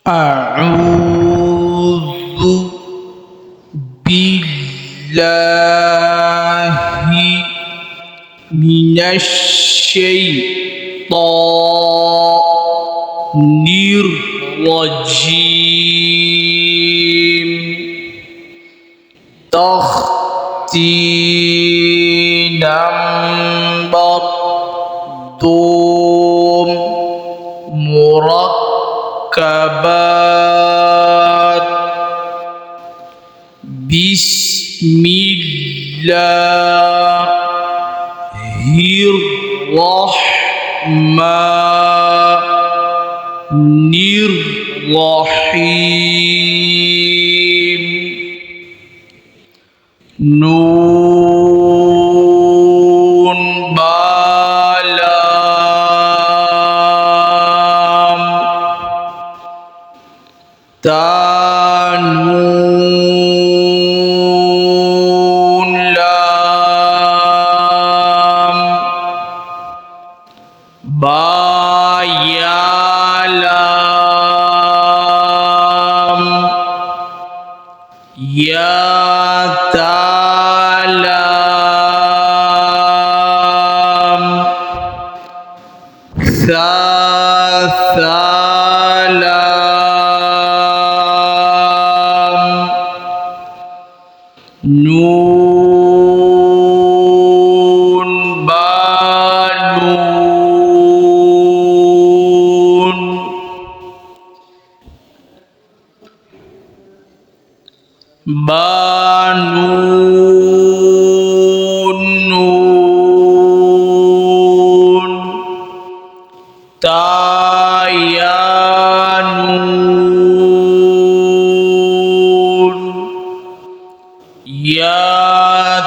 أعوذ بالله من الشيطان الرجيم تختي نمبر دوم مركبات بسم الله الرحمن الرحيم نون بالام تانون لام بايالام يا تالام ثالام نون بالون بانون نون تايانون يا